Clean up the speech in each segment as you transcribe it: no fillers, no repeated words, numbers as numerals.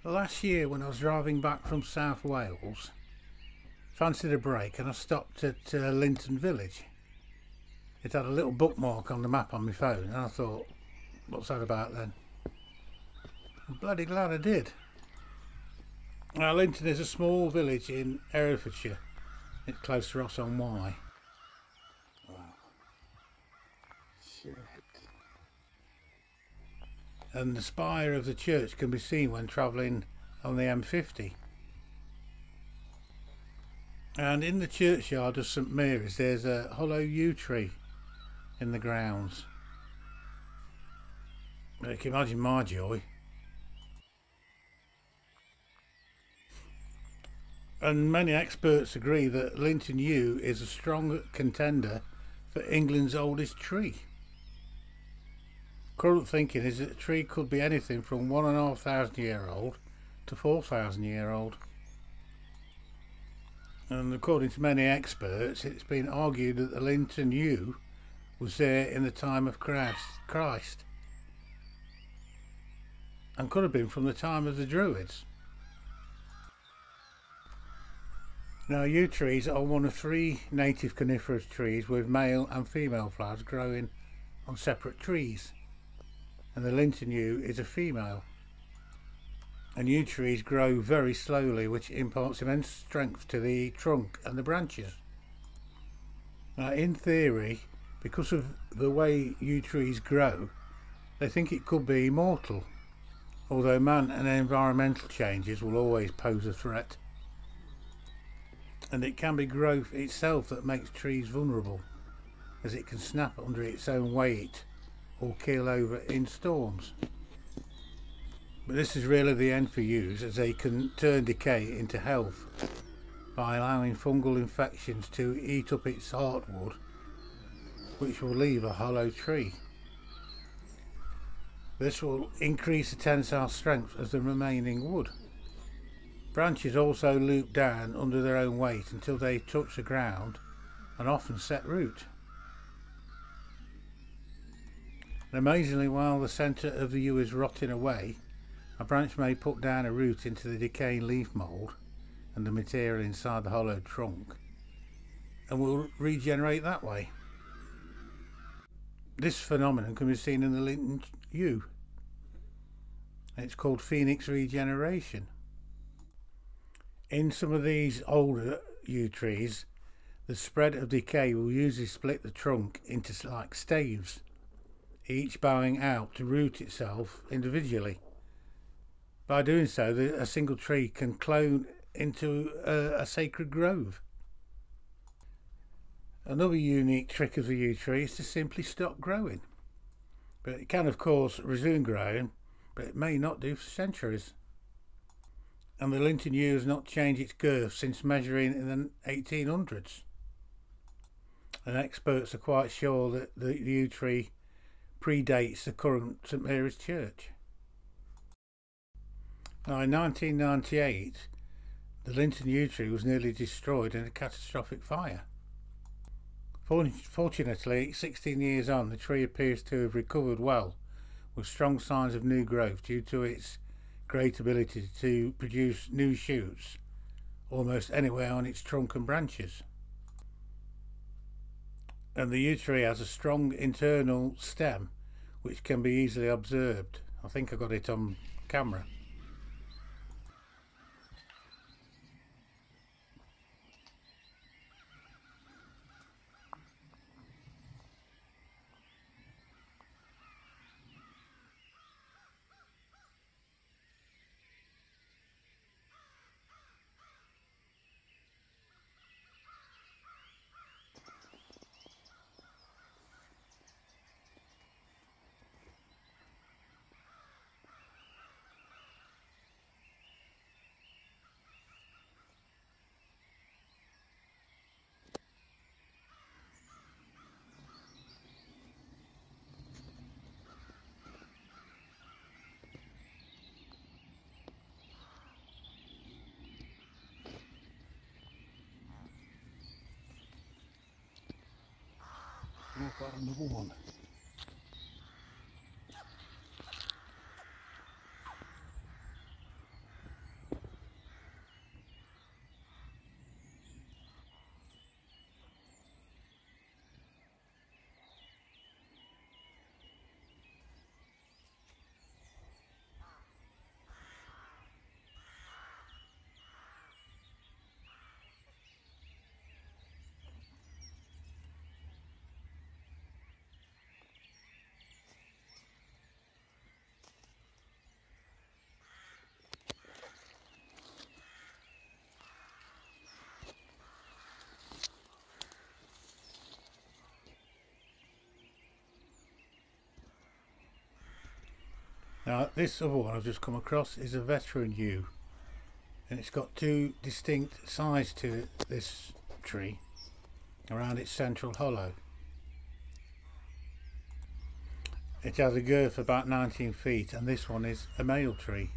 Last year when I was driving back from South Wales, fancied a break and I stopped at Linton village. It had a little bookmark on the map on my phone and I thought, what's that about then? I'm bloody glad I did. Now Linton is a small village in Herefordshire. It's close to Ross-on-Wye. Wow. Shit. And the spire of the church can be seen when travelling on the M50. And in the churchyard of St Mary's there's a hollow yew tree in the grounds. You can imagine my joy. And many experts agree that Linton yew is a strong contender for England's oldest tree. Current thinking is that the tree could be anything from 1,500 year old to 4,000 year old. And according to many experts, it's been argued that the Linton yew was there in the time of Christ and could have been from the time of the Druids. Now, yew trees are one of 3 native coniferous trees with male and female flowers growing on separate trees. And the Linton yew is a female. And yew trees grow very slowly, which imparts immense strength to the trunk and the branches. Now, in theory, because of the way yew trees grow, they think it could be immortal, although man and environmental changes will always pose a threat. And it can be growth itself that makes trees vulnerable, as it can snap under its own weight or keel over in storms. But this is really the end for yews, as they can turn decay into health by allowing fungal infections to eat up its heartwood, which will leave a hollow tree. This will increase the tensile strength of the remaining wood. Branches also loop down under their own weight until they touch the ground and often set root. And amazingly, while the centre of the yew is rotting away, a branch may put down a root into the decaying leaf mould and the material inside the hollowed trunk and will regenerate that way. This phenomenon can be seen in the Linton yew. It's called phoenix regeneration. In some of these older yew trees, the spread of decay will usually split the trunk into like staves, each bowing out to root itself individually. By doing so, a single tree can clone into a sacred grove. Another unique trick of the yew tree is to simply stop growing. But it can of course resume growing, but it may not do for centuries. And the Linton yew has not changed its girth since measuring in the 1800s. And experts are quite sure that the yew tree predates the current St Mary's Church. Now, in 1998, the Linton yew tree was nearly destroyed in a catastrophic fire. Fortunately, 16 years on, the tree appears to have recovered well, with strong signs of new growth due to its great ability to produce new shoots almost anywhere on its trunk and branches. And the yew tree has a strong internal stem which can be easily observed. I think I got it on camera. I've got another one. Now this other one I've just come across is a veteran yew, and it's got two distinct sides to this tree around its central hollow. It has a girth of about 19 feet, and this one is a male tree.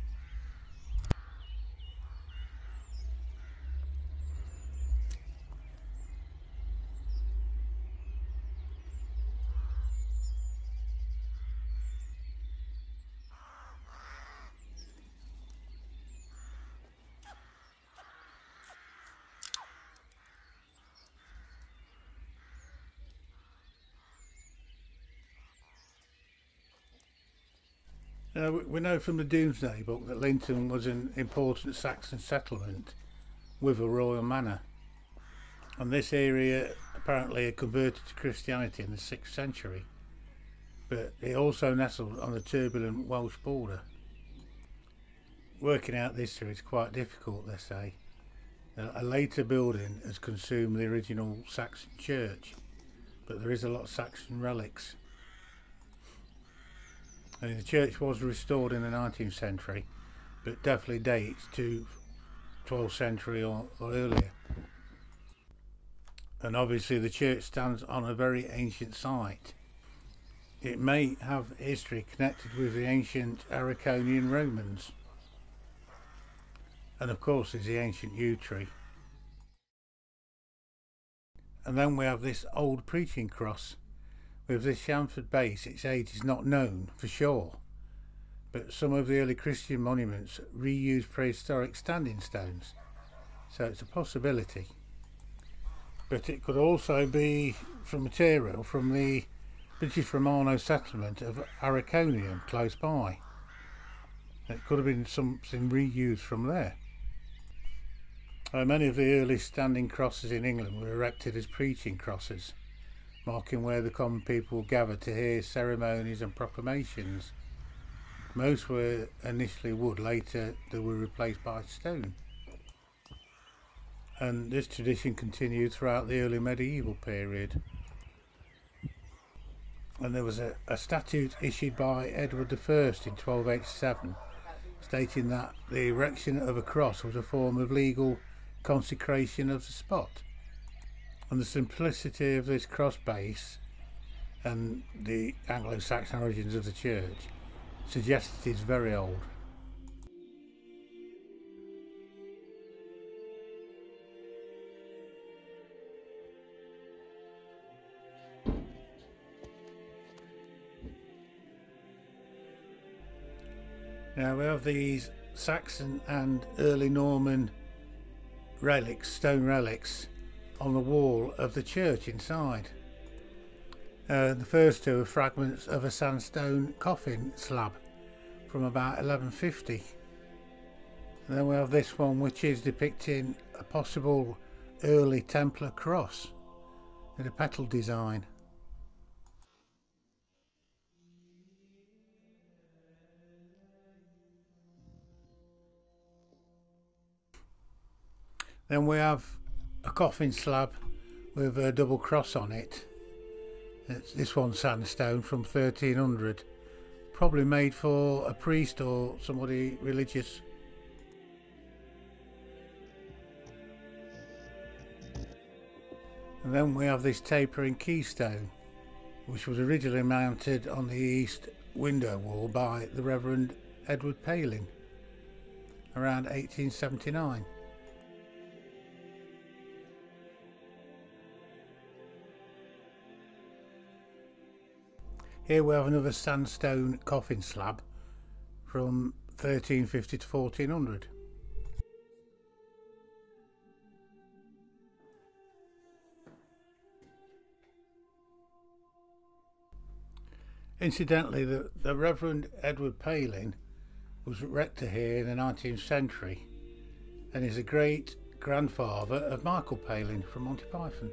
We know from the Domesday Book that Linton was an important Saxon settlement with a royal manor, and this area apparently had converted to Christianity in the 6th century, but it also nestled on the turbulent Welsh border. Working out this is quite difficult, they say. A later building has consumed the original Saxon church, but there is a lot of Saxon relics. And the church was restored in the 19th century, but definitely dates to 12th century or earlier. And obviously the church stands on a very ancient site. It may have history connected with the ancient Herefordshire Romans. And of course there's the ancient yew tree. And then we have this old preaching cross. With this chamfered base, its age is not known for sure, but some of the early Christian monuments reuse prehistoric standing stones, so it's a possibility. But it could also be from material from the British Romano settlement of Araconium close by. It could have been something reused from there. Many of the early standing crosses in England were erected as preaching crosses, marking where the common people gathered to hear ceremonies and proclamations. Most were initially wood, later they were replaced by stone. And this tradition continued throughout the early medieval period. And there was a statute issued by Edward I in 1287 stating that the erection of a cross was a form of legal consecration of the spot. And the simplicity of this cross base and the Anglo-Saxon origins of the church suggests it is very old. Now we have these Saxon and early Norman relics, stone relics, on the wall of the church inside. The first two are fragments of a sandstone coffin slab from about 1150. And then we have this one, which is depicting a possible early Templar cross with a petal design. Then we have a coffin slab with a double cross on it. This one's sandstone from 1300, probably made for a priest or somebody religious. And then we have this tapering keystone, which was originally mounted on the east window wall by the Reverend Edward Palin around 1879. Here we have another sandstone coffin slab from 1350 to 1400. Incidentally, the Reverend Edward Palin was rector here in the 19th century and is a great grandfather of Michael Palin from Monty Python.